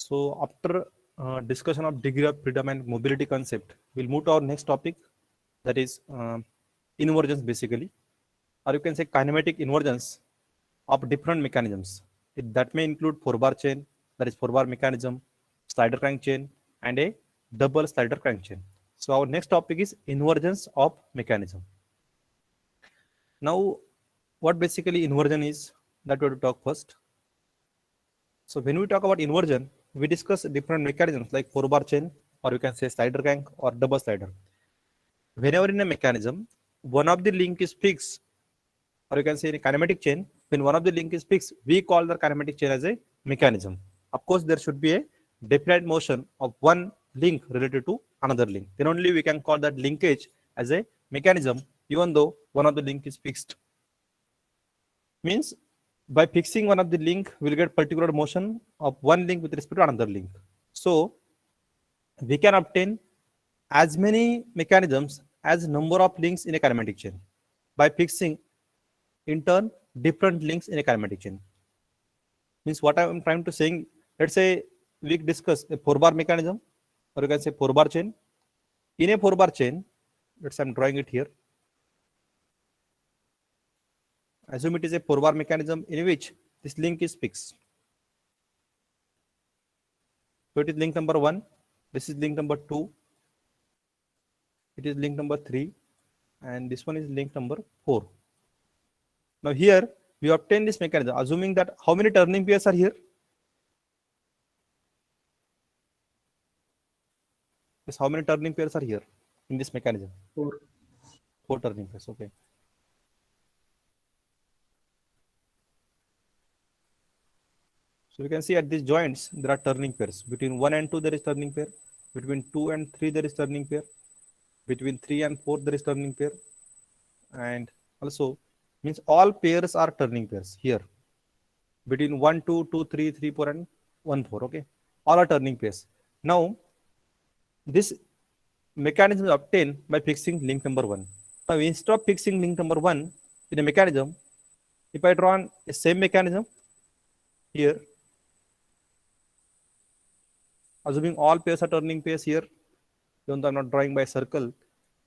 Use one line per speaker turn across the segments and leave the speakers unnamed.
So after discussion of degree of freedom and mobility concept, we'll move to our next topic, that is invergence basically, or you can say kinematic invergence of different mechanisms. That may include 4-bar chain, that is 4-bar mechanism, slider crank chain, and a double slider crank chain. So our next topic is invergence of mechanism. Now, what basically inversion is, that we have to talk first. So when we talk about inversion, we discuss different mechanisms like 4-bar chain, or you can say slider crank or double slider. Whenever in a mechanism, one of the link is fixed, or you can say in a kinematic chain, when one of the link is fixed, we call the kinematic chain as a mechanism. Of course, there should be a definite motion of one link related to another link. Then only we can call that linkage as a mechanism, even though one of the link is fixed. Means by fixing one of the link, we'll get particular motion of one link with respect to another link. So we can obtain as many mechanisms as number of links in a kinematic chain by fixing in turn different links in a kinematic chain. Means what I am trying to saying, let's say we discuss a 4-bar mechanism, or you can say 4-bar chain. In a 4-bar chain, let's say I'm drawing it here. Assume it is a 4-bar mechanism in which this link is fixed. So it is link number 1, this is link number 2, it is link number 3, and this one is link number 4. Now here we obtain this mechanism, assuming that how many turning pairs are here? Yes, how many turning pairs are here in this mechanism?
4.
4 turning pairs, okay. So we can see at these joints, there are turning pairs. Between 1 and 2, there is turning pair. Between 2 and 3, there is turning pair. Between 3 and 4, there is turning pair. And also, means all pairs are turning pairs here. Between 1, 2, 2, 3, 3, 4, and 1, 4, okay. All are turning pairs. Now, this mechanism is obtained by fixing link number 1. Now, instead of fixing link number 1 in a mechanism, if I draw on a same mechanism here, assuming all pairs are turning pairs here, even though I'm not drawing by a circle,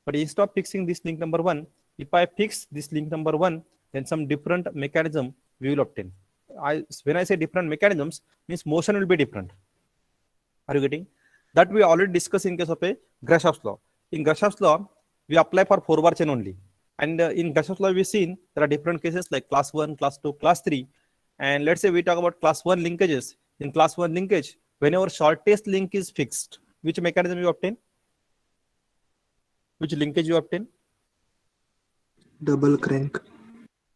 but instead of fixing this link number 1, if I fix this link number 1, then some different mechanism we will obtain. When I say different mechanisms, means motion will be different. Are you getting? That we already discussed in case of a Grashoff's law. In Grashoff's law, we apply for 4-bar chain only. And in Grashoff's law, we've seen there are different cases like class 1, class 2, class 3. And let's say we talk about class 1 linkages. In class 1 linkage, whenever shortest link is fixed, which mechanism you obtain? Which linkage you obtain?
Double crank.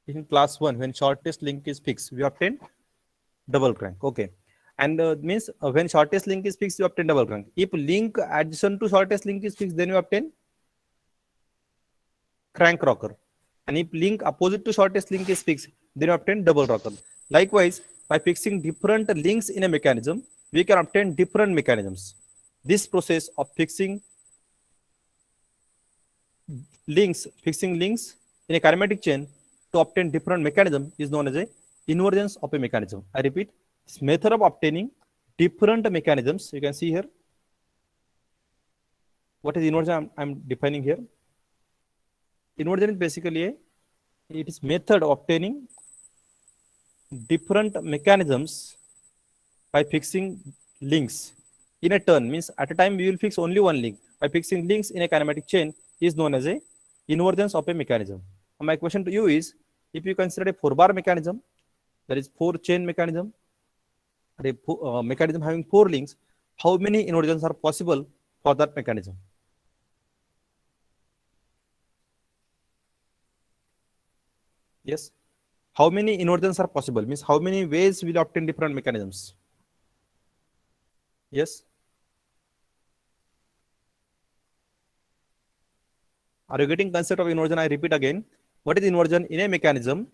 In class 1, when shortest link is fixed, we obtain double crank. Okay. And means when shortest link is fixed, you obtain double crank. If link adjacent to shortest link is fixed, then you obtain crank rocker. And if link opposite to shortest link is fixed, then you obtain double rocker. Likewise, by fixing different links in a mechanism, we can obtain different mechanisms. This process of fixing links in a kinematic chain to obtain different mechanism is known as a invergence of a mechanism. I repeat, this method of obtaining different mechanisms, you can see here. What is inversion I'm defining here? Inversion is basically it is method of obtaining different mechanisms by fixing links in a turn. Means at a time we will fix only one link. By fixing links in a kinematic chain is known as a invergence of a mechanism. And my question to you is, if you consider a 4-bar mechanism, that is 4-chain mechanism, a mechanism having 4 links, how many inversions are possible for that mechanism? Yes. How many inversions are possible? Means how many ways will obtain different mechanisms? Yes. Are you getting concept of inversion? I repeat again. What is inversion in a mechanism?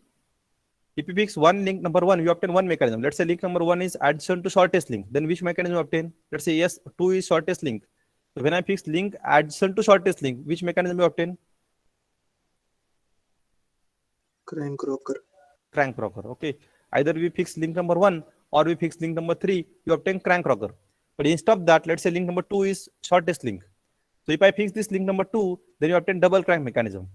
If you fix one link number 1, you obtain one mechanism. Let's say link number 1 is adjacent to shortest link. Then which mechanism you obtain? Let's say yes, 2 is shortest link. So when I fix link adjacent to shortest link, which mechanism you obtain?
Crank rocker.
Crank rocker. Okay. Either we fix link number 1 or we fix link number 3, you obtain crank rocker. But instead of that, let's say link number 2 is shortest link. So if I fix this link number 2, then you obtain double crank mechanism.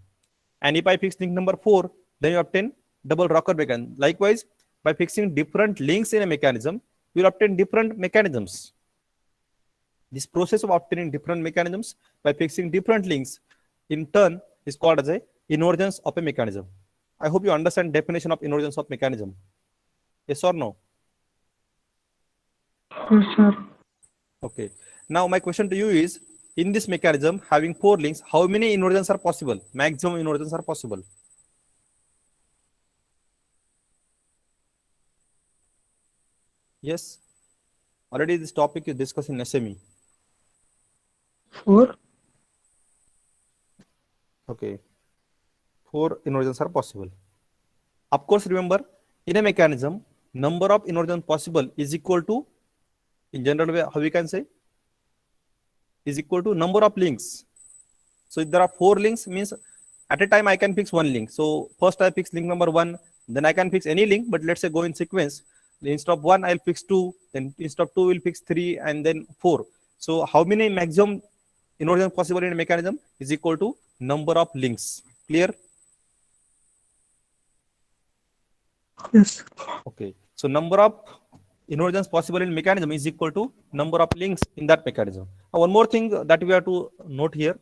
And if I fix link number 4, then you obtain double rocker mechanism. Likewise, by fixing different links in a mechanism, you will obtain different mechanisms. This process of obtaining different mechanisms by fixing different links in turn is called as a invergence of a mechanism. I hope you understand definition of invergence of mechanism. Yes or no?
Yes, sir.
Okay. Now my question to you is, in this mechanism having 4 links, how many inversions are possible? Maximum inversions are possible. Yes. Already this topic is discussed in SME.
4.
Okay. 4 inversions are possible. Of course, remember, in a mechanism, number of inversions possible is equal to, in general way, how we can say, is equal to number of links. So if there are 4 links, means at a time I can fix 1 link. So first I fix link number 1, then I can fix any link, but let's say go in sequence. Instead of 1, I'll fix 2, then instead of 2, we'll fix 3, and then 4. So how many maximum inversions possible in a mechanism is equal to number of links. Clear?
Yes.
Okay. So number of inversions possible in mechanism is equal to number of links in that mechanism. Now, one more thing that we have to note here.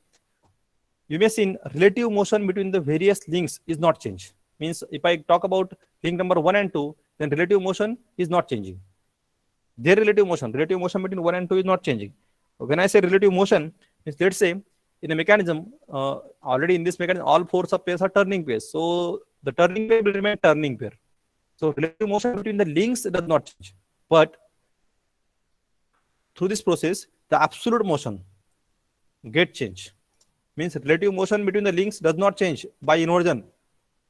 You may see relative motion between the various links is not changed. Means if I talk about link number 1 and 2, then relative motion is not changing. Their relative motion between 1 and 2 is not changing. When I say relative motion, means let's say in a mechanism, already in this mechanism, all 4 pairs are turning pairs. So the turning pair will remain turning pair. So relative motion between the links does not change. But through this process, the absolute motion get changed. Means relative motion between the links does not change by inversion.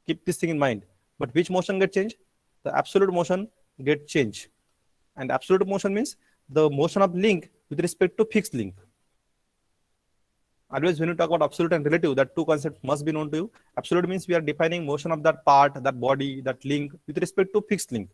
Keep this thing in mind. But which motion get changed? The absolute motion get changed. And absolute motion means the motion of link with respect to fixed link. Always when you talk about absolute and relative, that two concepts must be known to you. Absolute means we are defining motion of that part, that body, that link with respect to fixed link.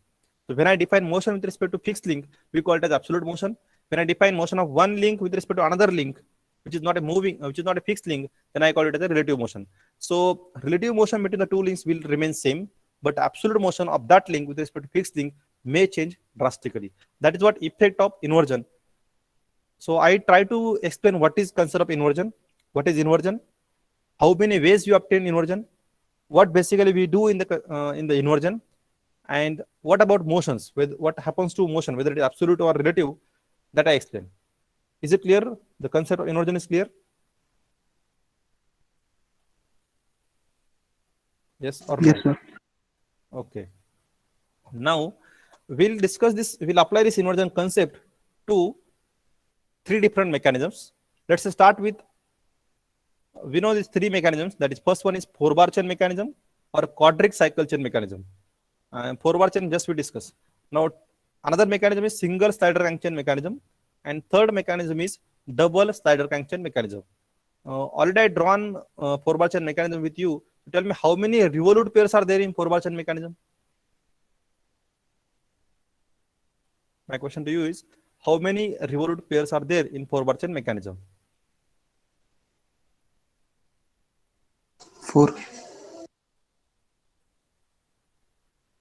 So when I define motion with respect to fixed link, we call it as absolute motion. When I define motion of one link with respect to another link, which is not a fixed link, then I call it as a relative motion. So relative motion between the two links will remain same, but absolute motion of that link with respect to fixed link may change drastically. That is what effect of inversion. So I try to explain what is concept of inversion. What is inversion? How many ways you obtain inversion? What basically we do in the inversion? And what about motions? What happens to motion, whether it is absolute or relative? That I explain. Is it clear? The concept of inversion is clear? Yes or no?
Yes, sir.
Okay. Now we'll discuss this. We'll apply this inversion concept to 3 different mechanisms. Let's start with. We know these 3 mechanisms. That is, first one is 4-bar chain mechanism or quadric cycle chain mechanism. 4-bar chain just we discuss. Now another mechanism is single slider crank chain mechanism, and third mechanism is double slider crank chain mechanism. Already I drawn 4-bar chain mechanism with you. Tell me how many revolute pairs are there in 4-bar chain mechanism? My question to you is, how many revolute pairs are there in 4-bar chain mechanism?
4.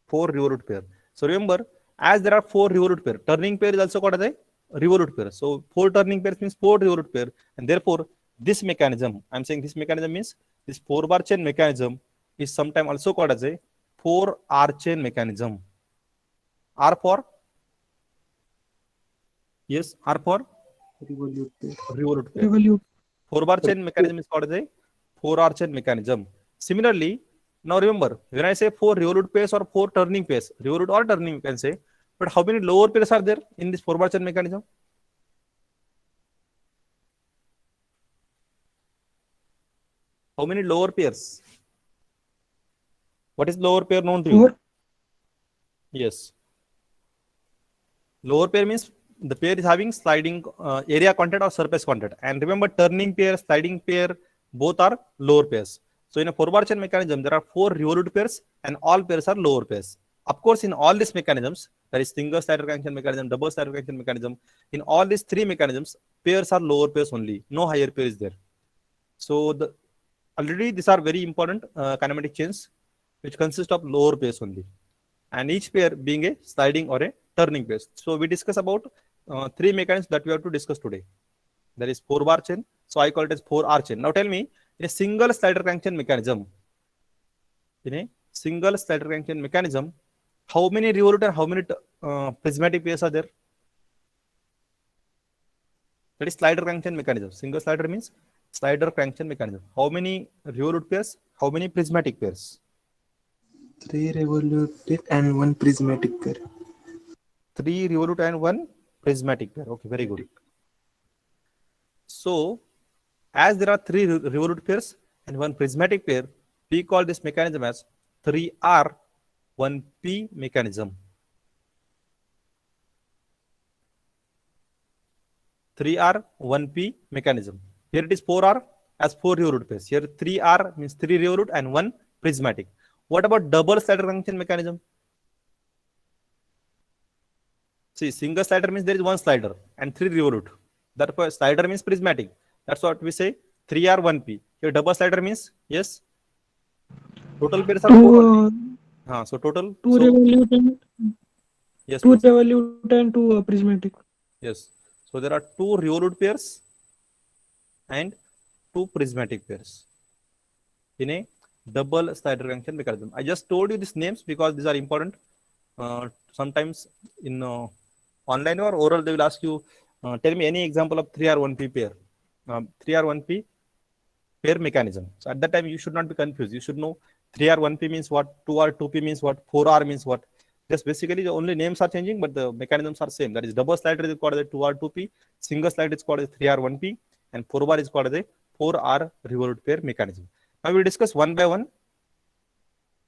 4 revolute pair. So remember, as there are 4 revolute pair, turning pair is also called as a revolute pair. So 4 turning pairs means 4 revolute pair, and therefore this mechanism, I'm saying this mechanism means this 4-bar chain mechanism is sometimes also called as a 4-R chain mechanism. R for? Yes, R for?
Revolute pair.
Revolute pair.
Revolute.
4-bar chain mechanism is called as a 4-R chain mechanism. Similarly, now remember, when I say 4 revolute pairs or 4 turning pairs, revolute or turning you can say, but how many lower pairs are there in this 4-bar chain mechanism? How many lower pairs? What is lower pair known to you?
4.
Yes. Lower pair means the pair is having sliding area content or surface content. And remember, turning pair, sliding pair, both are lower pairs. So in a 4-bar chain mechanism, there are 4 revolute pairs and all pairs are lower pairs. Of course, in all these mechanisms, There is single slider crankshaft mechanism, double slider crankshaft mechanism. In all these three mechanisms, pairs are lower pairs only. No higher pair is there. So already these are very important kinematic chains, which consist of lower pairs only, and each pair being a sliding or a turning pair. So we discuss about three mechanisms that we have to discuss today. There is 4-bar chain. So I call it as 4R chain. Now tell me, in a single slider crankshaft mechanism, how many revolute and how many prismatic pairs are there? That is slider crankshaft mechanism. Single slider means slider crankshaft mechanism. How many revolute pairs? How many prismatic pairs?
3 revoluted and 1 prismatic pair.
3 revolute and 1 prismatic pair. Okay, very good. So, as there are 3 revolute pairs and 1 prismatic pair, we call this mechanism as 3R 1P mechanism. 3R 1P mechanism. Here it is 4R as 4 revolute pairs. Here 3R means 3 revolute and 1 prismatic. What about double slider crankshaft mechanism? See, single slider means there is 1 slider and 3 revolute. Therefore, slider means prismatic. That's what we say 3R 1P. Here double slider means, yes, total pairs are 4. So total
2 revolute and
yes,
2
please.
revolute and 2 prismatic.
Yes. So there are 2 revolute pairs and 2 prismatic pairs in a double slider crankshaft mechanism. I just told you these names because these are important. Sometimes in online or oral, they will ask you, tell me any example of 3R1P pair. 3R1P pair mechanism. So at that time, you should not be confused. You should know 3R1P means what, 2R2P means what, 4R means what. Just basically the only names are changing, but the mechanisms are same. That is double slider is called as a 2R2P, single slider is called as 3R1P, and 4-bar is called as a 4R revolute pair mechanism. Now we will discuss one by one.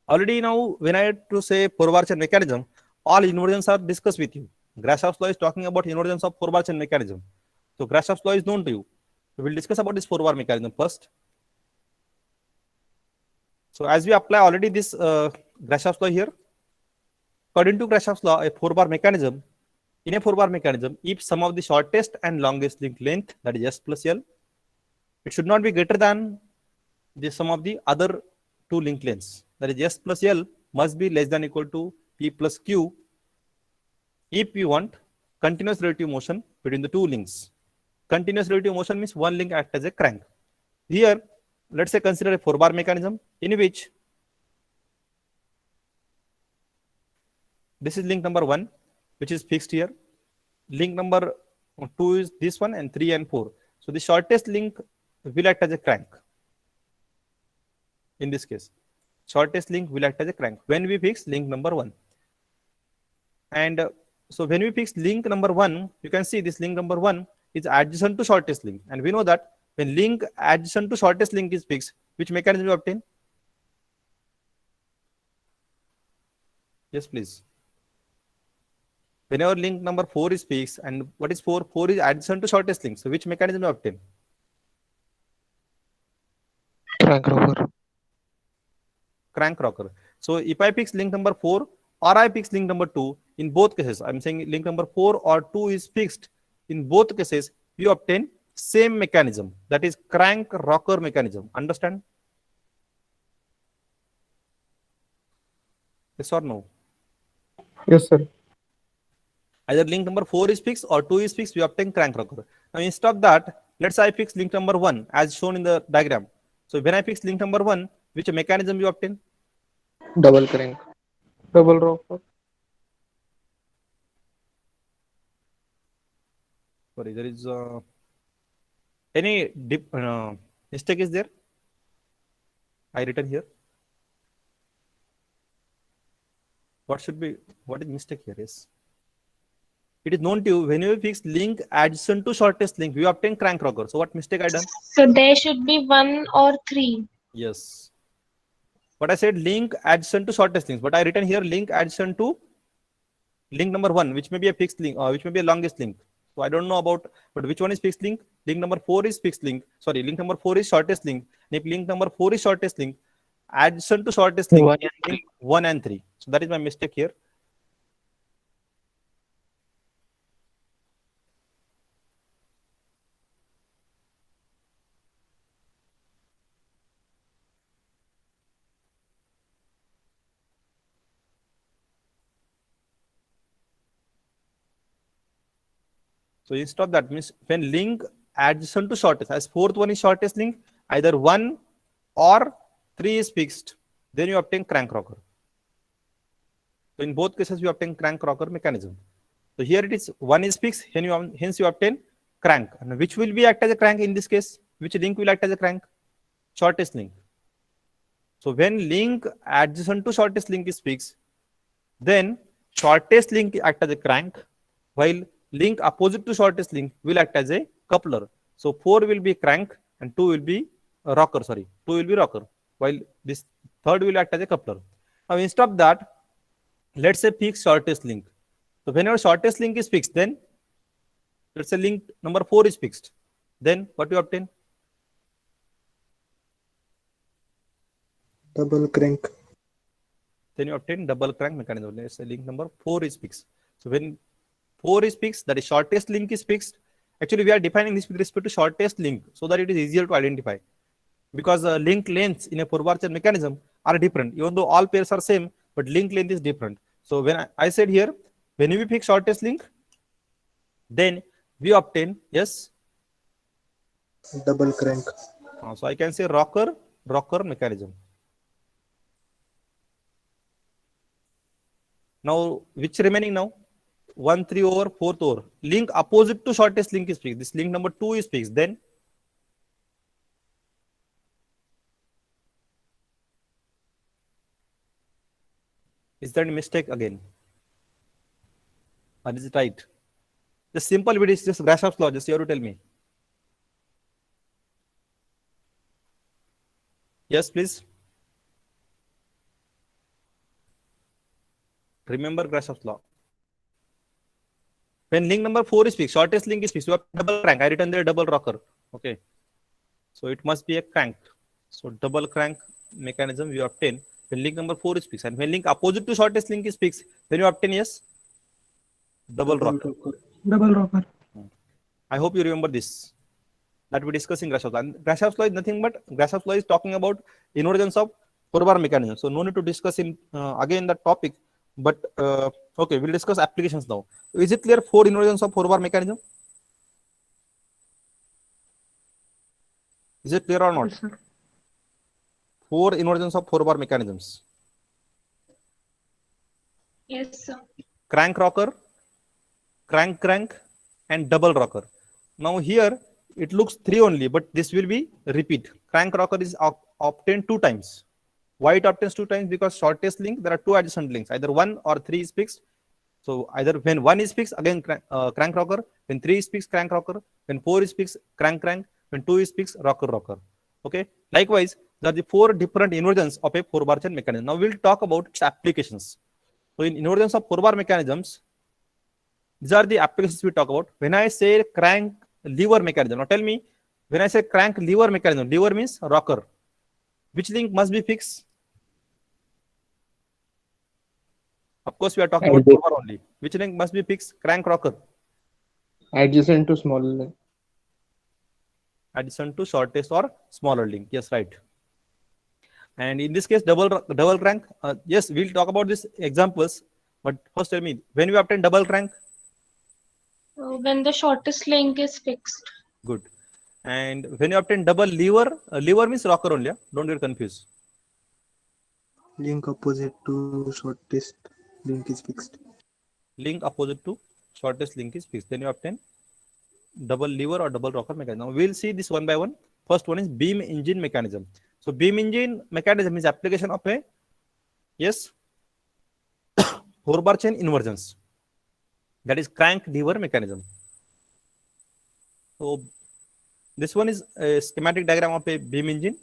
Already now, when I had to say 4-bar chain mechanism, all inversions are discussed with you. Grashoff's law is talking about inversions of 4-bar chain mechanism. So Grashoff's law is known to you. We will discuss about this 4-bar mechanism first. So as we apply already this Grashoff's law here, according to Grashoff's law, a 4-bar mechanism, in a 4-bar mechanism, if sum of the shortest and longest link length, that is S plus L, it should not be greater than the sum of the other 2 link lengths. That is S plus L must be less than or equal to P plus Q if we want continuous relative motion between the 2 links. Continuous relative motion means one link acts as a crank. Here, let's say consider a 4-bar mechanism in which this is link number 1, which is fixed here. Link number 2 is this one, and 3 and 4. So the shortest link will act as a crank. In this case, shortest link will act as a crank when we fix link number 1. And so when we fix link number 1, you can see this link number 1 is adjacent to shortest link. And we know that when link adjacent to shortest link is fixed, which mechanism we obtain? Yes, please. Whenever link number 4 is fixed, and what is 4? 4 is adjacent to shortest link. So which mechanism we obtain?
Crank rocker.
Crank rocker. So if I fix link number 4 or I fix link number 2, in both cases, I'm saying link number 4 or 2 is fixed. In both cases, we obtain same mechanism, that is crank rocker mechanism. Understand? Yes or no?
Yes, sir.
Either link number 4 is fixed or 2 is fixed, we obtain crank rocker. Now instead of that, let's say I fix link number 1 as shown in the diagram. So when I fix link number 1, which mechanism you obtain?
Double crank. Double rocker.
Sorry, there is any mistake is there? I written here. What is mistake here? Yes. It is known to you when you fix link adjacent to shortest link, we obtain crank rocker. So what mistake I done?
So there should be 1 or 3.
Yes. But I said link adjacent to shortest links, but I written here link adjacent to link number 1, which may be a fixed link or which may be a longest link. So I don't know about, but which one is fixed link? Link number 4 is fixed link. Sorry, link number 4 is shortest link. And if link number 4 is shortest link, adjacent to shortest link,
1 and
link 1 and 3. So that is my mistake here. So instead of that means when link adjacent to shortest, as fourth one is shortest link, either 1 or 3 is fixed, then you obtain crank rocker. So in both cases, you obtain crank rocker mechanism. So here it is 1 is fixed, hence you obtain crank. And which will be act as a crank in this case? Which link will act as a crank? Shortest link. So when link adjacent to shortest link is fixed, then shortest link act as a crank, while link opposite to shortest link will act as a coupler. So 4 will be crank and 2 will be rocker. Sorry, 2 will be rocker, while this third will act as a coupler. Now instead of that, let's say fix shortest link. So whenever shortest link is fixed, then let's say link number 4 is fixed. Then what you obtain?
Double crank.
Then you obtain double crank mechanism. Let's say link number 4 is fixed. So when 4 is fixed, that is shortest link is fixed. Actually, we are defining this with respect to shortest link so that it is easier to identify. Because link lengths in a 4-bar chain mechanism are different. Even though all pairs are same, but link length is different. So when I said here, when we pick shortest link, then we obtain, yes,
Double crank.
so I can say rocker mechanism. Now, which remaining now? 1, 3 over, 4th over. Link opposite to shortest link is fixed. This link number 2 is fixed. Then is there any mistake again? Or is it right? The simple bit is just Grashopp's law. Just you have to tell me. Yes, please. Remember Grashopp's law. When link number 4 is fixed, shortest link is fixed, you have double crank. I written there double rocker. Okay. So it must be a crank. So double crank mechanism you obtain when link number 4 is fixed. And when link opposite to shortest link is fixed, then you obtain, yes, double rocker.
Double rocker.
I hope you remember this. That we discussed in Grashopp's law. And Grashopp's law is nothing but Grashopp's law is talking about invergence of 4-bar mechanism. So no need to discuss in again that topic. But okay, we'll discuss applications now. Is it clear 4 inversions of 4-bar mechanism? Is it clear or not?
Yes, sir.
4 inversions of 4-bar mechanisms.
Yes, sir.
Crank rocker, crank crank, and double rocker. Now here it looks 3 only, but this will be repeat. Crank rocker is obtained 2 times. Why it obtains 2 times? Because shortest link, there are 2 adjacent links, either 1 or 3 is fixed. So either when 1 is fixed, again crank rocker, when 3 is fixed, crank rocker, when 4 is fixed, crank crank, when 2 is fixed, rocker rocker. Okay. Likewise, there are the 4 different inversions of a 4-bar chain mechanism. Now we'll talk about its applications. So in inversions of 4-bar mechanisms, these are the applications we talk about. When I say crank lever mechanism, now tell me, when I say crank lever mechanism, lever means rocker. Which link must be fixed? Of course, we are talking about 4-bar only. Which link must be fixed? Crank rocker.
Adjacent to small link.
Adjacent to shortest or smaller link. Yes, right. And in this case, double crank. Yes, we'll talk about these examples. But first, tell me, when we obtain double crank,
When the shortest link is fixed.
good. And when you obtain double lever, lever means rocker only. Don't get confused.
Link opposite to shortest link is fixed.
Link opposite to shortest link is fixed. Then you obtain double lever or double rocker mechanism. Now we'll see this one by one. First one is beam engine mechanism. So beam engine mechanism is application of a, yes, 4-bar chain inversions. That is crank lever mechanism. So this one is a schematic diagram of a beam engine.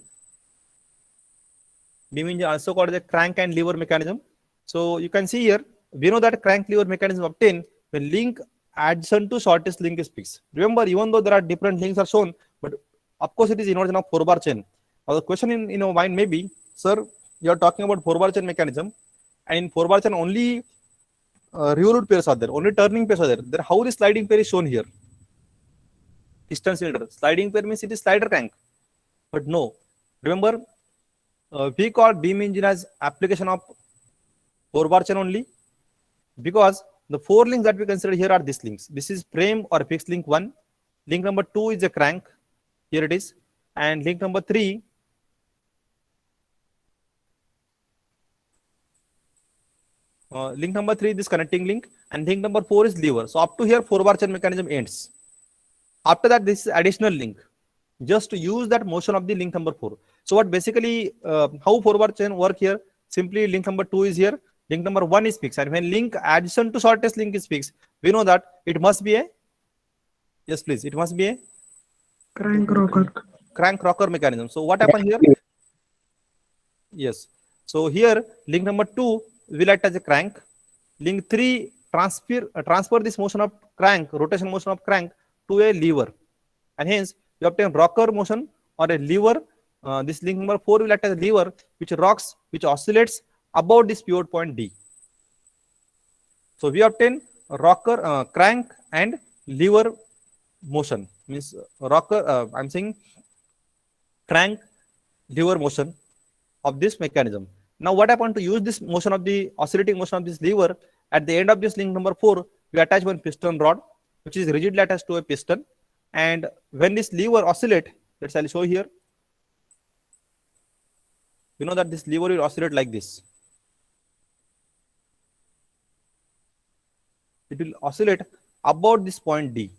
Beam engine also called as a crank and lever mechanism. So you can see here, we know that crank lever mechanism obtained when link adjacent to shortest link is fixed. Remember, even though there are different links are shown, but of course it is inversion of 4-bar chain. Now the question in your mind may be, sir, you are talking about 4-bar chain mechanism, and in 4-bar chain only revolute pairs are there, only turning pairs are there. Then how the sliding pair is shown here? Piston cylinder. Sliding pair means it is slider crank. But no. Remember, we call beam engine as application of 4-bar chain only, because The 4 links that we consider here are these links. This is frame or fixed link 1. Link number 2 is a crank. Here it is. And link number 3 this connecting link, and link number 4 is lever. So up to here 4 bar chain mechanism ends. After that, this is additional link. Just to use that motion of the link number 4. So what basically how 4 bar chain work here? Simply link number 2 is here, link number 1 is fixed, and when link addition to shortest link is fixed, we know that it must be a, yes please, it must be a
Crank rocker
mechanism. So what happened here? Yes. So here link number 2 will act as a crank. Link 3 transfer this motion of crank, rotation motion of crank to a lever, and hence you obtain rocker motion or a lever. This link number 4 will act as a lever which rocks, which oscillates about this pivot point D. So we obtain rocker, crank and lever motion, means rocker, I'm saying crank lever motion of this mechanism. Now what happened to use this motion of the oscillating motion of this lever? At the end of this link number 4, we attach one piston rod which is rigidly attached to a piston, and when this lever oscillate, let's I'll show here. You know that this lever will oscillate like this. It will oscillate about this point D.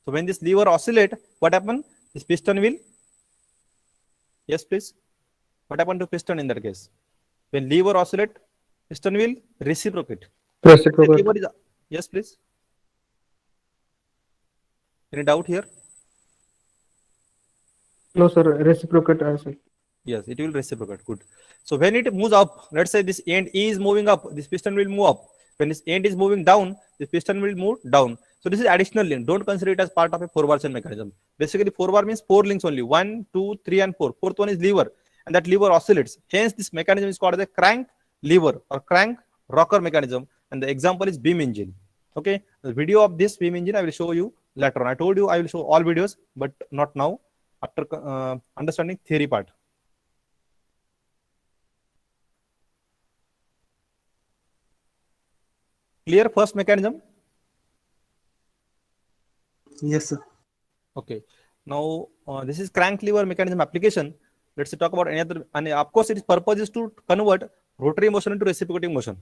So when this lever oscillate, what happen? This piston will, yes please, what happened to piston in that case? When lever oscillate, piston will reciprocate. Yes please. Any doubt here?
No sir, reciprocate as well.
Yes, it will reciprocate. Good. So when it moves up, let's say this end is moving up, this piston will move up. When this end is moving down, this piston will move down. So this is additional link. Don't consider it as part of a 4 bar chain mechanism. Basically 4 bar means 4 links only. 1, 2, 3 and 4. Fourth one is lever, and that lever oscillates. Hence this mechanism is called as a crank lever or crank rocker mechanism, and the example is beam engine. Okay, the video of this beam engine I will show you later on. I told you I will show all videos, but not now, after understanding theory part. Clear first mechanism?
Yes, sir.
Okay. Now this is crank lever mechanism application. Let's talk about any other. And of course, its purpose is to convert rotary motion into reciprocating motion.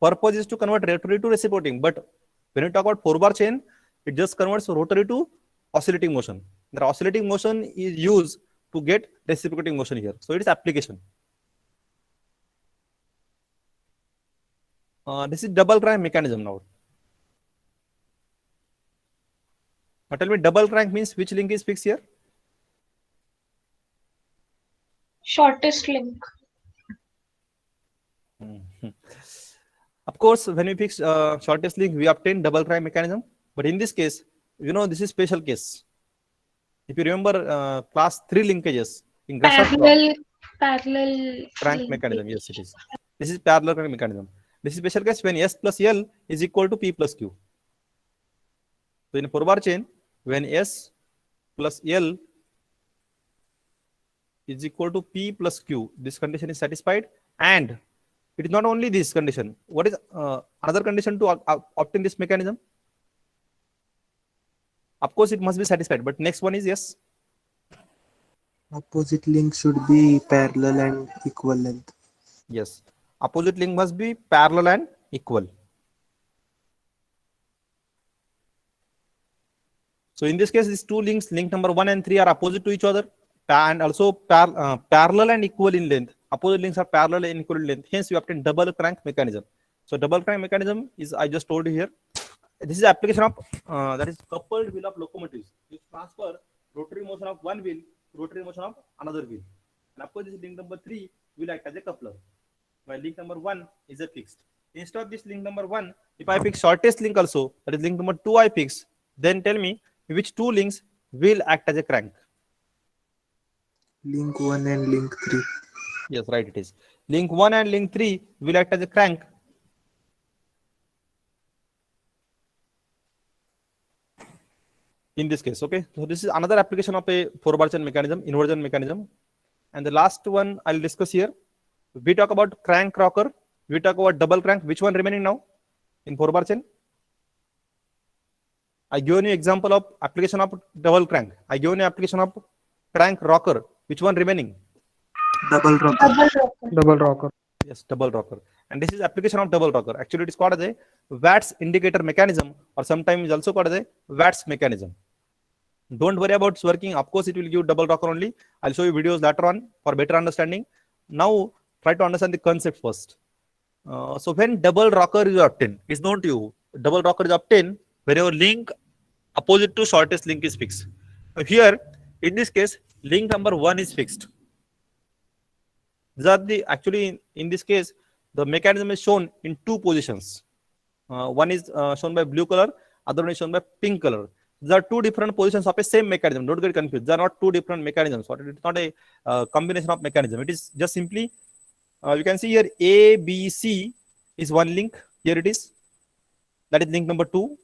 Purpose is to convert rotary to reciprocating. But when you talk about 4 bar chain, it just converts rotary to oscillating motion. The oscillating motion is used to get reciprocating motion here. So it is application. This is double crank mechanism now. Now tell me, double crank means which link is fixed here?
Shortest link.
Of course, when we fix shortest link, we obtain double crank mechanism. But in this case, you know, this is special case. If you remember class 3 linkages in
Parallel
crank
link.
mechanism, yes, it is. This is parallel crank mechanism. This is special case when S plus L is equal to P plus Q. So in a 4 bar chain, when S plus L is equal to P plus Q, this condition is satisfied, and it is not only this condition. What is another condition to obtain this mechanism? Of course, it must be satisfied, but next one is yes.
Opposite link should be parallel and equal length.
Yes. Opposite link must be parallel and equal. So in this case, these two links, link number 1 and 3 are opposite to each other, and also parallel and equal in length. Opposite links are parallel and equal in length. Hence, we obtain double crank mechanism. So double crank mechanism is, I just told you here. This is application of that is coupled wheel of locomotives. You transfer rotary motion of one wheel to rotary motion of another wheel. And of course, this link number 3 will act as a coupler, while link number 1 is a fixed. Instead of this link number 1, if I pick shortest link also, that is link number 2 I fix, then tell me which two links will act as a crank.
Link 1 and link 3.
Yes, right, it is. Link 1 and link 3 will act as a crank. In this case, okay. So this is another application of a 4 bar chain mechanism, inversion mechanism. And the last one I'll discuss here. We talk about crank rocker We talk about double crank. Which one remaining now in 4-bar chain? I given you example of application of double crank. I given you application of crank rocker. Which one remaining?
Double rocker.
Double rocker.
Double rocker.
Yes, double rocker. And this is application of double rocker. Actually, it is called as a Watt's indicator mechanism, or sometimes also called as a Watt's mechanism. Don't worry about its working. Of course, it will give double rocker only. I'll show you videos later on for better understanding. Now, try to understand the concept first. So when double rocker is obtained, it's known to you. Double rocker is obtained wherever link opposite to shortest link is fixed. So here, in this case, link number 1 is fixed. These are the actually in this case, the mechanism is shown in 2 positions. One is shown by blue color, other one is shown by pink color. There are 2 different positions of a same mechanism. Don't get confused. They are not 2 different mechanisms. It's not a combination of mechanism. It is just simply, you can see here A, B, C is one link. Here it is. That is link number 2.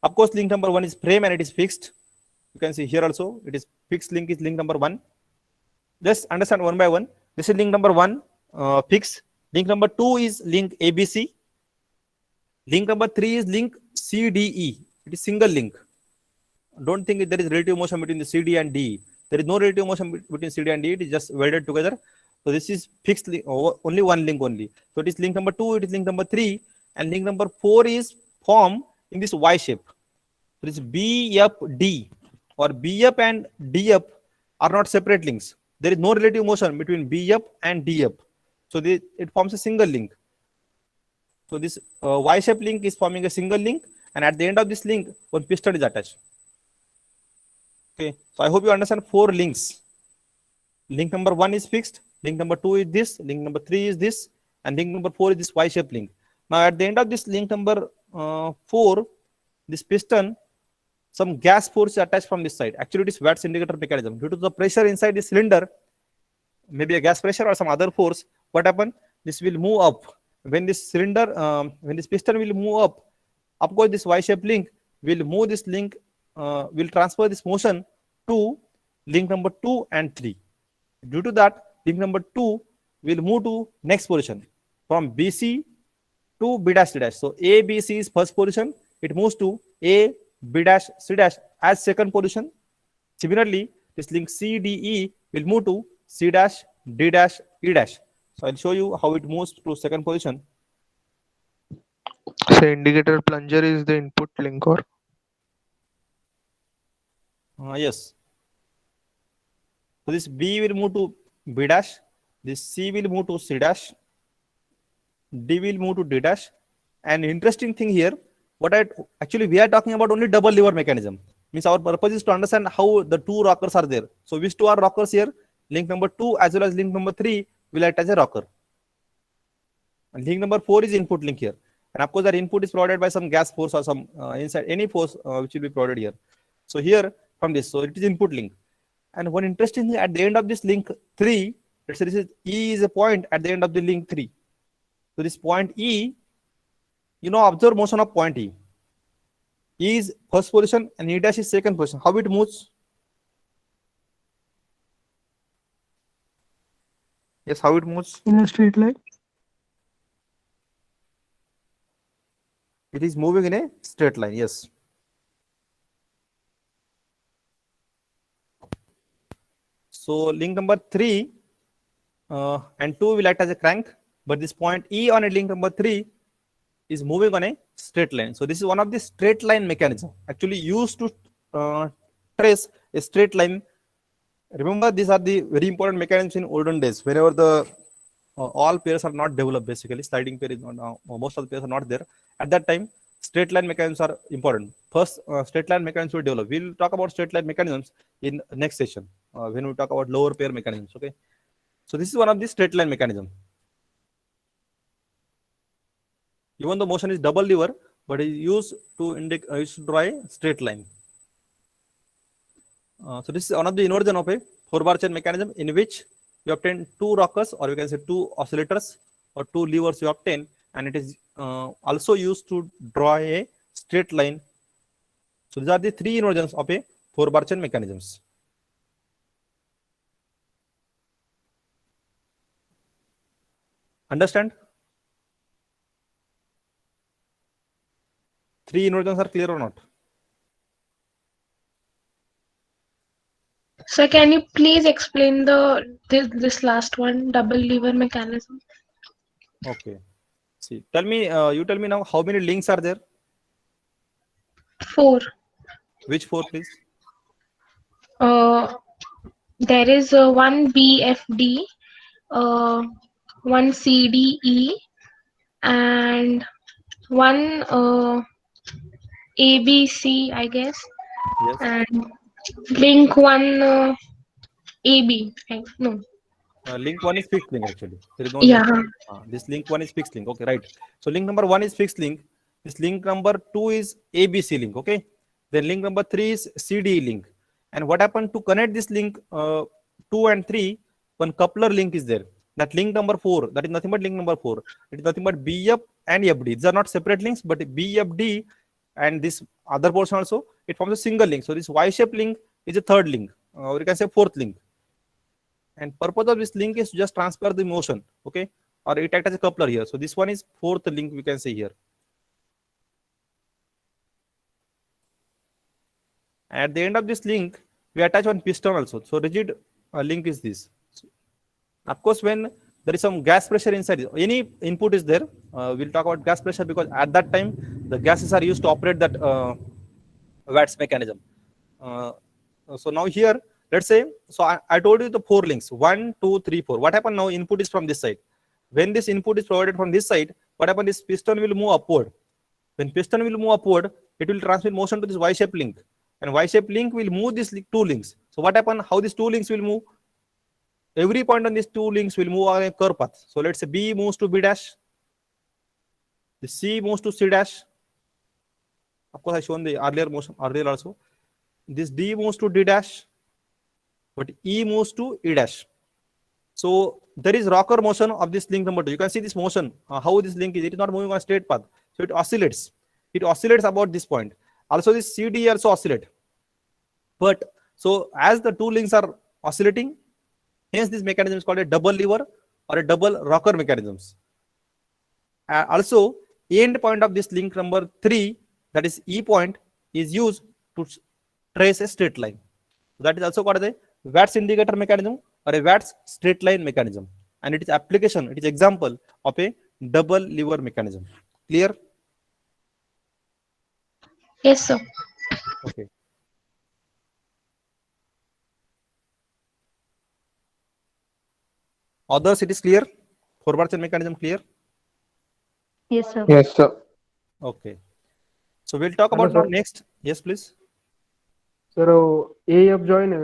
Of course, link number 1 is frame and it is fixed. You can see here also, it is fixed link is link number 1. Just understand one by one. This is link number 1, fixed. Link number 2 is link ABC. Link number 3 is link CDE. It is single link. Don't think there is relative motion between the CD and DE. There is no relative motion between CD and DE. It is just welded together. So this is fixed link, only one link only. So it is link number 2, it is link number 3, and link number 4 is formed in this Y shape. So this BFD or BF and DF are not separate links. There is no relative motion between BF and DF. So it forms a single link. So this Y shape link is forming a single link, and at the end of this link, one piston is attached. Okay, so I hope you understand 4 links. Link number 1 is fixed, link number 2 is this, link number 3 is this, and link number 4 is this Y shape link. Now at the end of this link number 4, this piston, some gas force is attached from this side. Actually, it is Watt's indicator mechanism. Due to the pressure inside the cylinder, maybe a gas pressure or some other force, what happens? This will move up. When this cylinder, when this piston will move up, of course, this Y shape link will move this link, will transfer this motion to link number 2 and 3. Due to that, link number 2 will move to next position from BC to B dash C dash. So A, B, C is first position. It moves to A, B dash, C dash as second position. Similarly, this link C, D, E will move to C dash, D dash, E dash. So I'll show you how it moves to second position.
So indicator plunger is the input link, or?
Yes. So this B will move to B dash. This C will move to C dash. D will move to D dash. And interesting thing here, actually we are talking about only double lever mechanism. Means our purpose is to understand how the 2 rockers are there. So which 2 are rockers here? Link number 2 as well as link number 3 will act as a rocker. And link number 4 is input link here. And of course, that input is provided by some gas force or some inside any force which will be provided here. So here from this, so it is input link. And one interesting thing, at the end of this link 3, let's say this is E is a point at the end of the link 3. So this point E, observe motion of point E. E is first position and E dash is second position. How it moves? Yes, how it moves?
In a straight line.
It is moving in a straight line, yes. So link number 3 and 2 will act as a crank, but this point E on a link number 3 is moving on a straight line. So this is one of the straight line mechanism actually used to trace a straight line. Remember, these are the very important mechanisms in olden days. Whenever the all pairs are not developed, basically sliding pair is not, most of the pairs are not there. At that time, straight line mechanisms are important. First, straight line mechanisms will develop. We'll talk about straight line mechanisms in next session when we talk about lower pair mechanisms. Okay, so this is one of the straight line mechanism. Even the motion is double lever, but it is used to draw a straight line. So this is one of the inversion of a 4-bar chain mechanism in which you obtain 2 rockers, or you can say 2 oscillators or 2 levers you obtain, and it is also used to draw a straight line. So these are the 3 inversions of a 4-bar chain mechanisms. Understand? 3 inversions are clear or not?
So can you please explain this last one, double lever mechanism?
Okay. See, you tell me now how many links are there?
4.
Which 4, please?
There is one BFD, one CDE, and one ABC, I guess,
Yes.
and link one AB. No.
Link 1 is fixed link actually. There is no
Yeah.
link. This link 1 is fixed link. Okay, right. So link number 1 is fixed link. This link number 2 is ABC link. Okay. Then link number 3 is CDE link. And what happened to connect this link 2 and 3? One coupler link is there. That link number 4, that is nothing but link number 4. It is nothing but BF and FD. These are not separate links, but BFD and this other portion also, it forms a single link. So this Y-shaped link is a third link, or you can say fourth link. And purpose of this link is to just transfer the motion, okay, or it acts as a coupler here. So this one is fourth link, we can say here. At the end of this link, we attach one piston also. So rigid link is this. So, of course, when there is some gas pressure inside, any input is there, we'll talk about gas pressure, because at that time the gases are used to operate that Watt's mechanism. So now here, let's say, so I told you the 4 links, 1, 2, 3, 4. What happened now? Input is from this side. When this input is provided from this side, what happened is piston will move upward. When piston will move upward, it will transmit motion to this Y-shaped link. And Y-shaped link will move these 2 links. So what happened? How these 2 links will move? Every point on these 2 links will move on a curve path. So let's say B moves to B dash. The C moves to C dash. Of course, I shown the earlier motion earlier also. This D moves to D dash, but E moves to E dash. So there is rocker motion of this link number 2. You can see this motion, how this link is. It is not moving on a straight path. So it oscillates. It oscillates about this point. Also, this CD also oscillate. But so as the 2 links are oscillating, hence this mechanism is called a double lever or a double rocker mechanisms. Also, end point of this link number 3, that is E point, is used to trace a straight line. That is also called a Watt's indicator mechanism or a Watt's straight line mechanism. And it is application, it is example of a double lever mechanism. Clear?
Yes, sir.
Okay. Others, it is clear? Forward chain mechanism clear?
Yes, sir.
Yes, sir.
Okay. So we'll talk
Hello,
about now
sir.
next. Yes, please.
Sir A F join है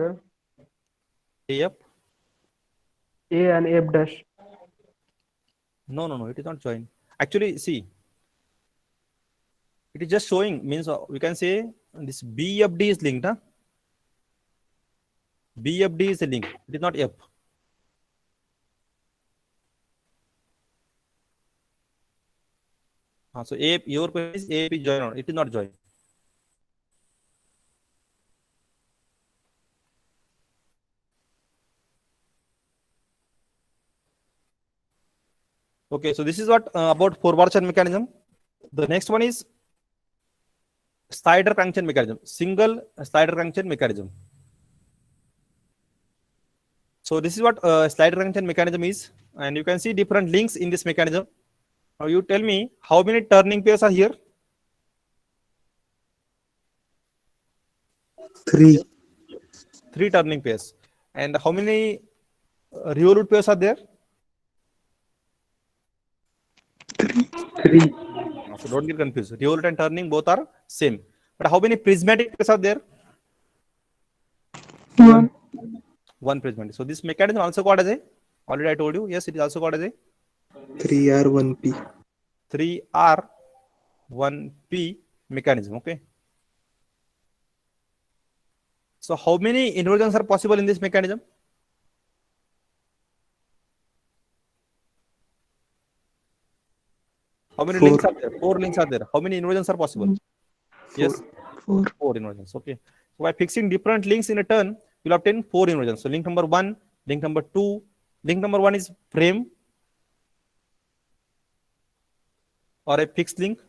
क्या?
AF?
A and F dash.
No, it is not joined. Actually, see, it is just showing, means we can say this BFD is linked. Huh? BFD is a link. It is not F. So your question is AF is joined or it is not joined. Okay, so this is what about forward chain mechanism. The next one is slider crankchain mechanism, single slider crankchain mechanism. So this is what slider crankchain mechanism is, and you can see different links in this mechanism. Now you tell me how many turning pairs are here?
3.
3 turning pairs. And how many revolute pairs are there?
3.
So don't get confused. Revolute and turning both are same. But how many prismatic pairs are there?
1.
1 prismatic. So this mechanism also called as a, already I told you, yes, it is also called as a
3R 1P.
3R 1P mechanism. Okay. So how many inversions are possible in this mechanism? How many
4.
links are there? 4 links are there. How many inversions are possible? Yes,
4.
4 inversions. Okay. So by fixing different links in a turn, you'll obtain 4 inversions. So link number 1, link number 2, link number 1 is frame or a fixed link.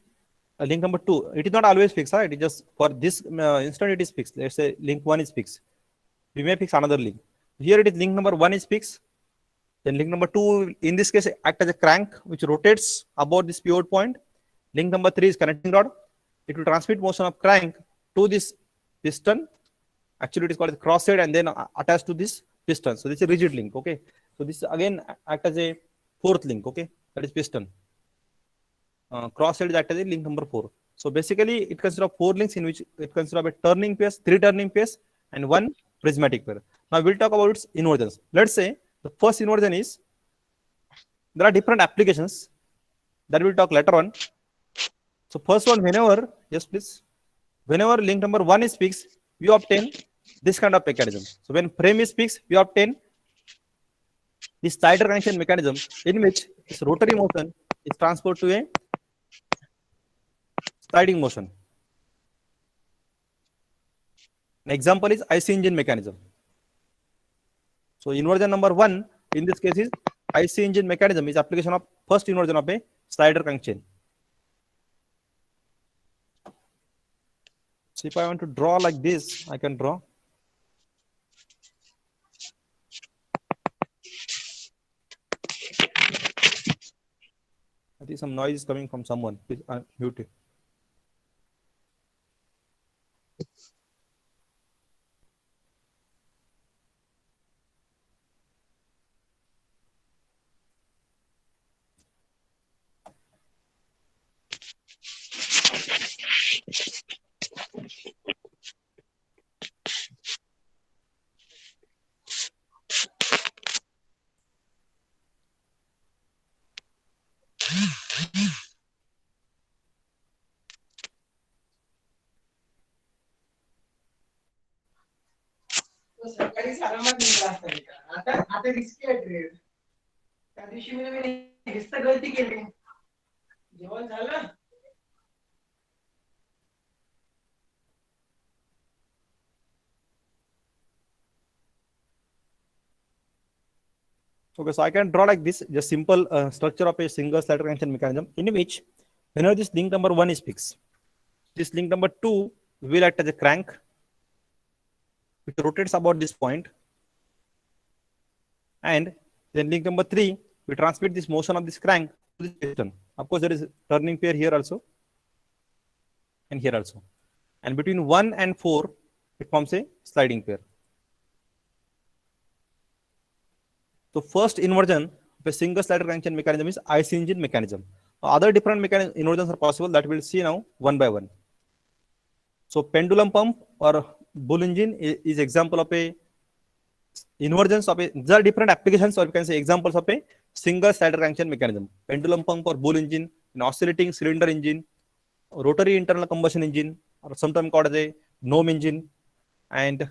link number 2, it is not always fixed. It is just for this instant it is fixed. Let's say link 1 is fixed. We may fix another link. Here it is link number 1 is fixed. Then link number 2, in this case, act as a crank which rotates about this pivot point. Link number 3 is connecting rod. It will transmit motion of crank to this piston. Actually, it is called cross head and then attached to this piston. So this is a rigid link. Okay. So this again act as a fourth link. Okay, that is piston. Cross head is act as a link number 4. So basically, it consists of 4 links in which it consists of a turning pair, 3 turning pairs, and 1 prismatic pair. Now we'll talk about its inversions. Let's say the first inversion is, there are different applications that we'll talk later on. So first one, whenever, yes please, whenever link number 1 is fixed, we obtain this kind of mechanism. So when frame is fixed, we obtain this slider connection mechanism in which this rotary motion is transferred to a sliding motion. An example is IC engine mechanism. So inversion number 1 in this case is IC engine mechanism is application of first inversion of a slider crank chain. So if I want to draw like this, I can draw. I think some noise is coming from someone. Please mute it.
सकाळी आरामात निघला असता मी का. आता risky आहे trade. त्या दिवशी मी नुसतं गलती केली. जेवण झालं.
Okay, so I can draw like this, just simple structure of a single slider connection mechanism in which whenever this link number 1 is fixed, this link number 2 will act as a crank which rotates about this point, and then link number 3 will transmit this motion of this crank to this piston. Of course, there is a turning pair here also and here also, and between 1 and 4 it forms a sliding pair. So first inversion of a single slider crank chain mechanism is IC engine mechanism. Other different inversions are possible that we'll see now one by one. So pendulum pump or bull engine is example of a inversions of a, there are different applications, or you can say examples of a single slider crank chain mechanism. Pendulum pump or bull engine, an oscillating cylinder engine, rotary internal combustion engine, or sometimes called as a gnome engine, and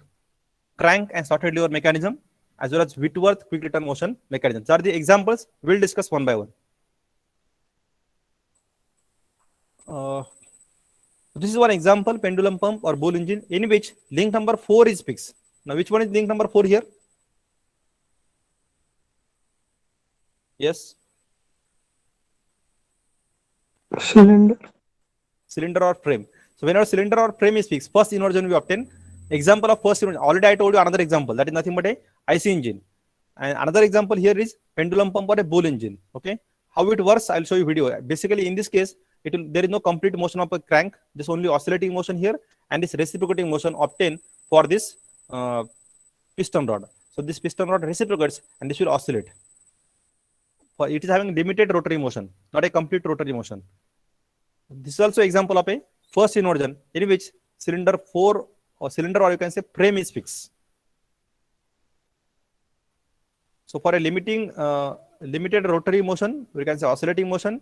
crank and slotted lever mechanism, as well as Whitworth quick return motion mechanisms. These are the examples. We'll discuss one by one. This is one example, pendulum pump or bull engine, in which link number 4 is fixed. Now, which one is link number 4 here? Yes. Cylinder or frame. So whenever cylinder or frame is fixed, first inversion we obtain. Example of first inversion. Already I told you another example. That is nothing but a IC engine. And another example here is pendulum pump or a bull engine. Okay. How it works, I'll show you video. Basically, in this case, there is no complete motion of a crank, just only oscillating motion here, and this reciprocating motion obtained for this piston rod. So this piston rod reciprocates and this will oscillate. For it is having limited rotary motion, not a complete rotary motion. This is also example of a first inversion in which cylinder 4 or cylinder, or you can say frame, is fixed. So for a limited rotary motion, we can say oscillating motion,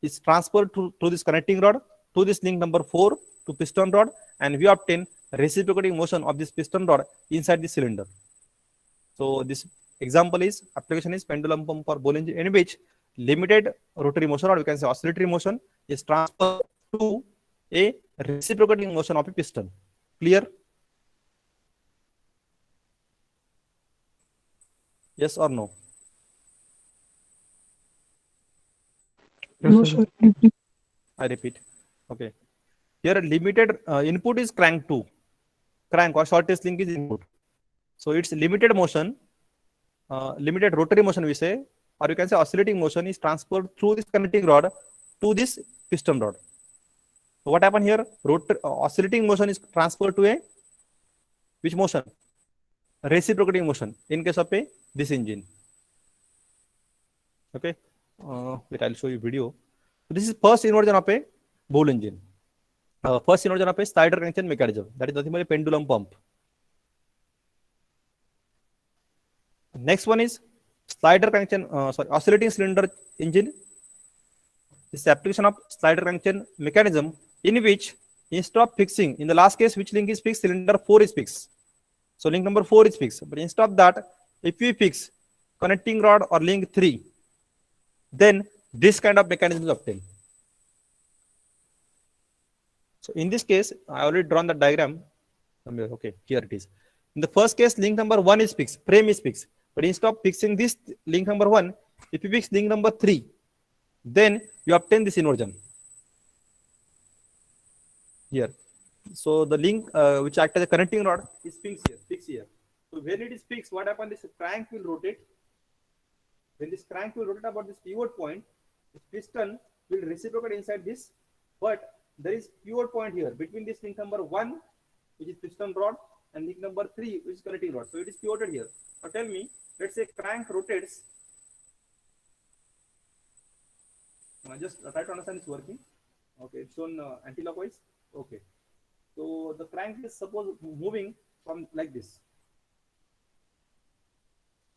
is transferred through this connecting rod to this link number 4 to piston rod, and we obtain reciprocating motion of this piston rod inside the cylinder. So this example is application is pendulum pump or bull engine, in which limited rotary motion, or we can say oscillatory motion, is transferred to a reciprocating motion of a piston. Clear? Yes or no?
No, sir.
I repeat. Okay. Here limited input is crank 2. Crank or shortest link is input. So it's limited motion, limited rotary motion we say, or you can say oscillating motion is transferred through this connecting rod to this piston rod. So what happened here? Oscillating motion is transferred to a which motion? Reciprocating motion in case of this engine. Okay. Wait, I'll show you video. So this is first inversion of a Bowl engine. First inversion of a slider crankshaft mechanism. That is nothing but a pendulum pump. Next one is slider crankshaft, oscillating cylinder engine. This is application of slider crankshaft mechanism in which instead of fixing, in the last case, which link is fixed? Cylinder 4 is fixed. So link number 4 is fixed. But instead of that, if we fix connecting rod or link 3, then this kind of mechanism is obtained. So in this case, I already drawn the diagram. Okay, here it is. In the first case, link number 1 is fixed, frame is fixed. But instead of fixing this link number 1, if you fix link number 3, then you obtain this inversion. Here. So the link which acts as a connecting rod is fixed here. So when it is fixed, what happens? This crank will rotate. When this crank will rotate about this pivot point, this piston will reciprocate inside this, but there is pivot point here between this link number 1, which is piston rod, and link number 3, which is connecting rod. So it is pivoted here. Now tell me, let's say crank rotates. Just try to understand this working. Okay, it's shown anti-clockwise. Okay. So the crank is suppose moving from like this.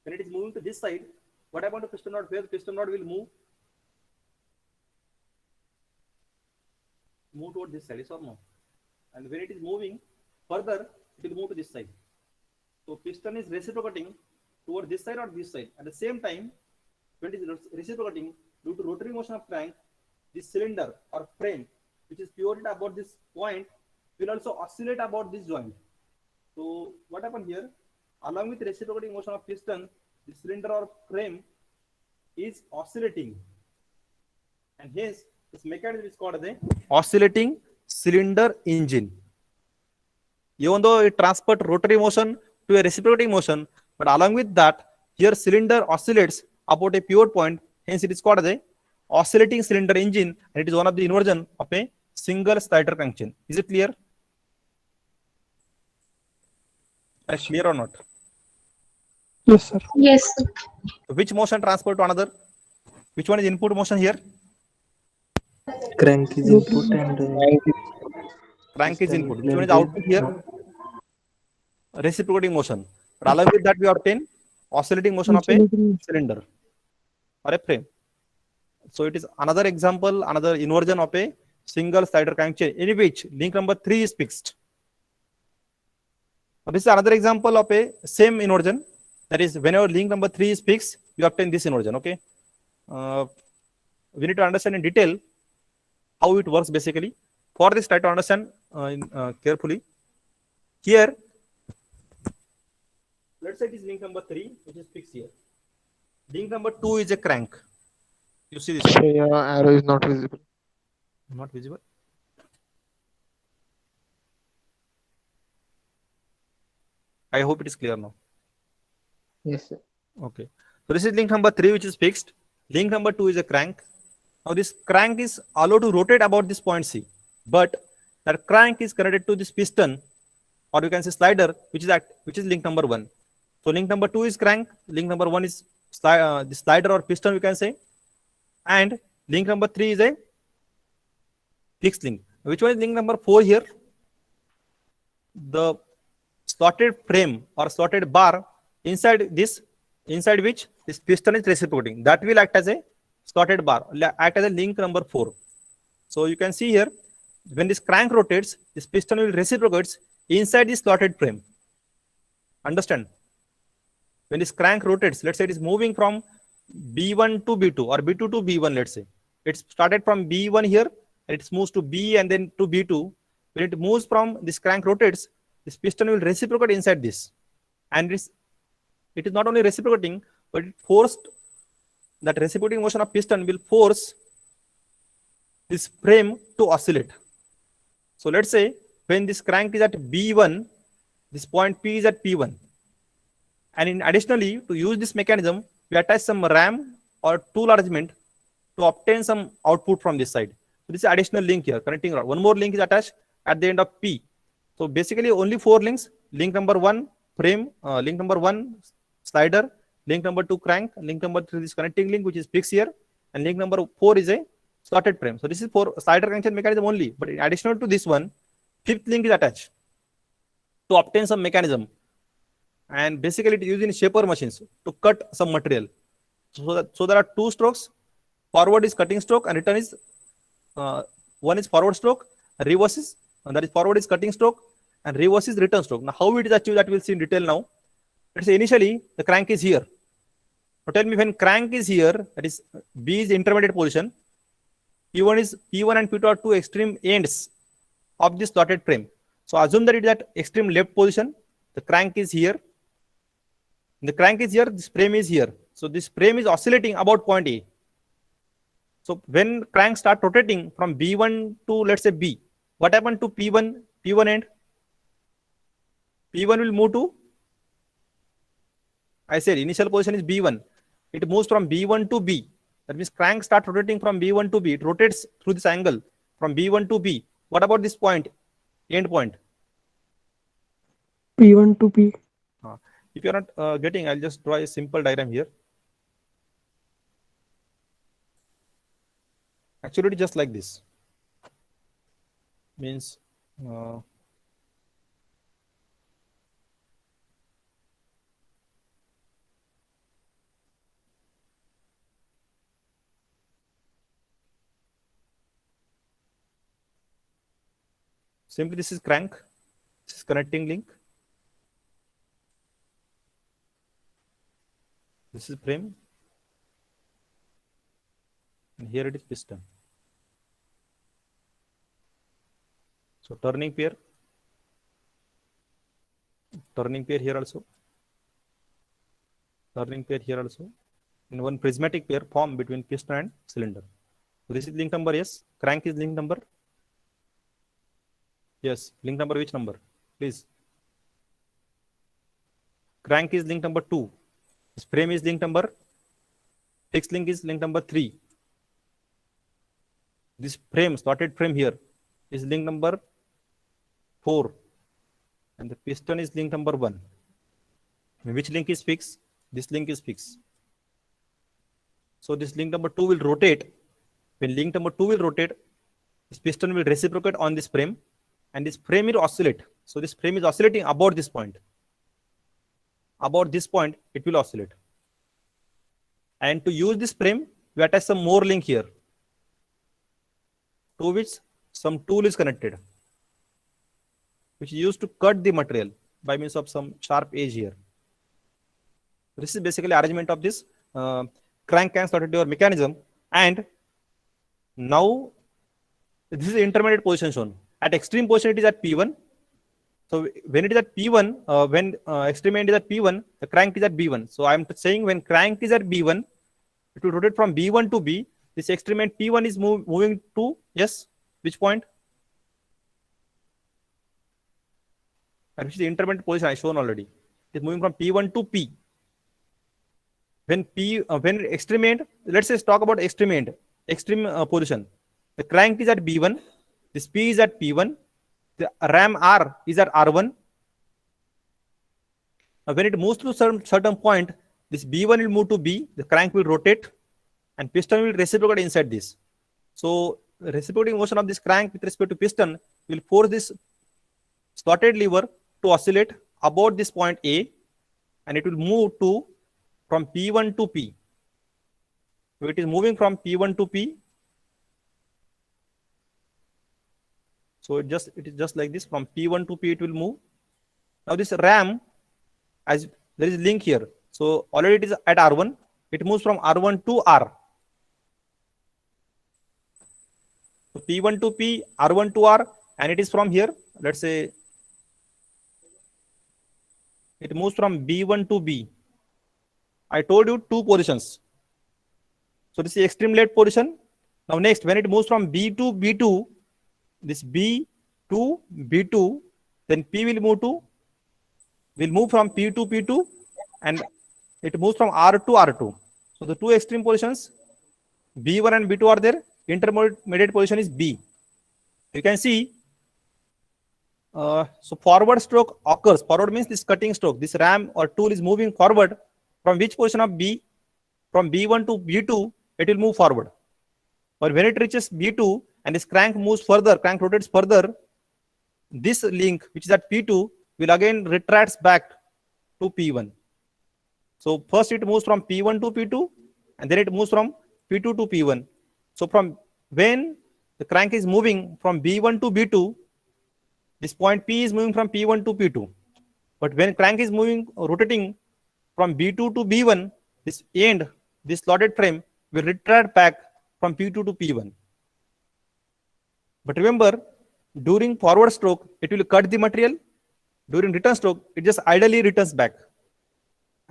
When it is moving to this side, what happens to piston rod? Where the piston rod will move toward this side, yes or no? And when it is moving further, it will move to this side. So piston is reciprocating toward this side or this side. At the same time, when it is reciprocating due to rotary motion of crank, this cylinder or frame, which is pivoted about this point, will also oscillate about this joint. So what happened here? Along with reciprocating motion of piston, the cylinder or frame is oscillating, and hence this mechanism is called the oscillating cylinder engine. Even though it transfers rotary motion to a reciprocating motion, but along with that, here cylinder oscillates about a pivot point, hence it is called the oscillating cylinder engine, and it is one of the inversion of a single slider crankshaft. Is it clear? Is clear or not?
Yes, sir.
Yes.
Which motion transferred to another? Which one is input motion here?
Crank is input and
Crank is input. Which one is output here? Reciprocating motion. But along with that, we obtain oscillating motion of a cylinder or a frame. So it is another example, another inversion of a single slider crankshaft in which link number 3 is fixed. Now, this is another example of a same inversion. That is, whenever link number 3 is fixed, you obtain this inversion. Okay. We need to understand in detail how it works basically. For this, try to understand carefully. Here, let's say it is link number 3, which is fixed here. Link number 2 is a crank. You see this?
Yeah, arrow is not visible.
Not visible. I hope it is clear now.
Yes, sir.
Okay. So this is link number 3, which is fixed. Link number 2 is a crank. Now this crank is allowed to rotate about this point C, but that crank is connected to this piston, or you can say slider, which is link number 1. So link number 2 is crank. Link number 1 is the slider or piston, we can say, and link number 3 is a fixed link. Which one is link number 4 here? The slotted frame or slotted bar inside which this piston is reciprocating, that will act as a slotted bar, act as a link number 4. So you can see here, when this crank rotates, this piston will reciprocate inside this slotted frame. Understand? When this crank rotates, let's say it is moving from B1 to B2 or B2 to B1, let's say. It started from B1 here, and it moves to B and then to B2. When it moves from this crank rotates, this piston will reciprocate inside this. And it is not only reciprocating, but it forced that reciprocating motion of piston will force this frame to oscillate. So let's say when this crank is at B1, this point P is at P1. And in additionally, to use this mechanism, we attach some RAM or tool arrangement to obtain some output from this side. So this is additional link here, connecting rod. One more link is attached at the end of P. So basically only 4 links. Link number 1 frame, link number 1 slider, link number 2 crank, link number 3 is connecting link which is fixed here, and link number 4 is a slotted frame. So this is for slider connection mechanism only. But in additional to this one, 5th link is attached to obtain some mechanism. And basically it is used in shaper machines to cut some material. So there are 2 strokes. Forward is cutting stroke and return is one is forward stroke, reverse is that is forward is cutting stroke, and reverse is return stroke. Now how it is achieved, that we'll see in detail now. Let's say initially the crank is here. Now tell me when crank is here, that is B is intermediate position. P1 and P2 are 2 extreme ends of this slotted frame. So assume that it is at extreme left position. The crank is here. The crank is here. This frame is here. So this frame is oscillating about point A. So when crank start rotating from B1 to let's say B, what happened to P1 end? P1 will move to, I said initial position is B1. It moves from B1 to B. That means crank start rotating from B1 to B. It rotates through this angle from B1 to B. What about this point, end point?
P1 to P.
If you are not getting, I'll just draw a simple diagram here. Actually, it is just like this. Means simply this is crank, this is connecting link, this is frame, and here it is piston. So turning pair here also, turning pair here also, in one prismatic pair formed between piston and cylinder. So this is link number S, crank is link number. Yes, link number which number? Please. Crank is link number 2. This frame is link number. Fixed link is link number 3. This frame, slotted frame here, is link number 4. And the piston is link number 1. Which link is fixed? This link is fixed. So this link number 2 will rotate. When link number 2 will rotate, this piston will reciprocate on this frame. And this frame will oscillate. So this frame is oscillating about this point. About this point, it will oscillate. And to use this frame, we attach some more link here, to which some tool is connected, which is used to cut the material by means of some sharp edge here. This is basically arrangement of this crank and slotted lever mechanism. And now this is the intermediate position shown. At extreme position, it is at P1. So when it is at P1, when extreme end is at P1, the crank is at B1. So I am saying when crank is at B1, it will rotate from B1 to B. This extreme end P1 is moving to, yes, which point? And which is the intermediate position I shown already. It is moving from P1 to P. When when extreme end, let's say talk about extreme end, extreme position. The crank is at B1. This P is at P1. The RAM R is at R1. When it moves to certain point, this B1 will move to B. The crank will rotate, and piston will reciprocate inside this. So reciprocating motion of this crank with respect to piston will force this slotted lever to oscillate about this point A, and it will move to from P1 to P. So it is moving from P1 to P. So it is just like this, from P1 to P it will move. Now this RAM, as there is link here, so already it is at R1, it moves from R1 to R. So P1 to P, R1 to R, and it is from here, let's say it moves from B1 to B. I told you 2 positions. So this is extreme left position. Now next, when it moves from B to B2, this B to B2, then P will move from P to P2, and it moves from R to R2. So the two extreme positions, B1 and B2 are there. Intermediate position is B. You can see, so forward stroke occurs. Forward means this cutting stroke. This ram or tool is moving forward from which position of B? From B1 to B2, it will move forward. But when it reaches B2 and this crank moves further, crank rotates further, this link, which is at P2, will again retracts back to P1. So first it moves from P1 to P2, and then it moves from P2 to P1. So from when the crank is moving from B1 to B2, this point P is moving from P1 to P2. But when crank is moving, rotating from B2 to B1, this end, this slotted frame will retract back from P2 to P1. But remember, during forward stroke, it will cut the material. During return stroke, it just idly returns back.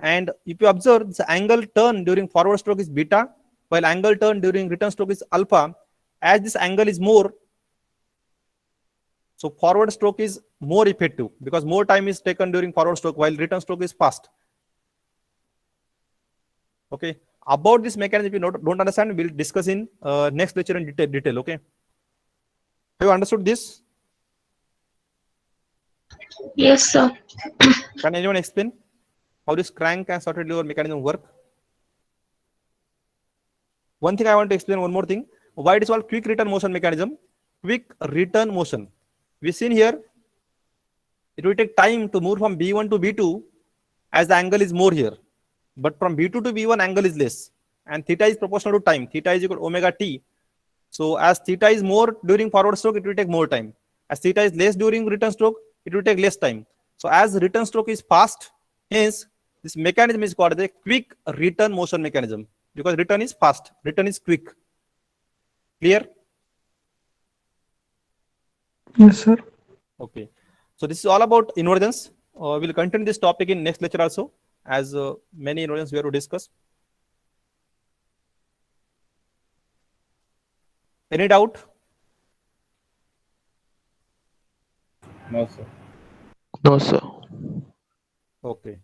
And if you observe, the angle turn during forward stroke is beta, while angle turn during return stroke is alpha. As this angle is more, so forward stroke is more effective because more time is taken during forward stroke, while return stroke is fast. Okay. About this mechanism, if you don't understand, we'll discuss in next lecture in detail. Okay. Have you understood this?
Yes, sir.
Can anyone explain how this crank and slotted lever mechanism work? One thing I want to explain, one more thing. Why it is called quick return motion mechanism? Quick return motion. We've seen here, it will take time to move from B1 to B2 as the angle is more here. But from B2 to B1, angle is less. And theta is proportional to time. Theta is equal to omega t. So as theta is more during forward stroke, it will take more time. As theta is less during return stroke, it will take less time. So as return stroke is fast, hence this mechanism is called the quick return motion mechanism, because return is fast, return is quick. Clear?
Yes, sir.
Okay. So this is all about inversions. We'll continue this topic in next lecture also, as many inversions we have to discuss. Any doubt?
No, sir.
No, sir.
Okay.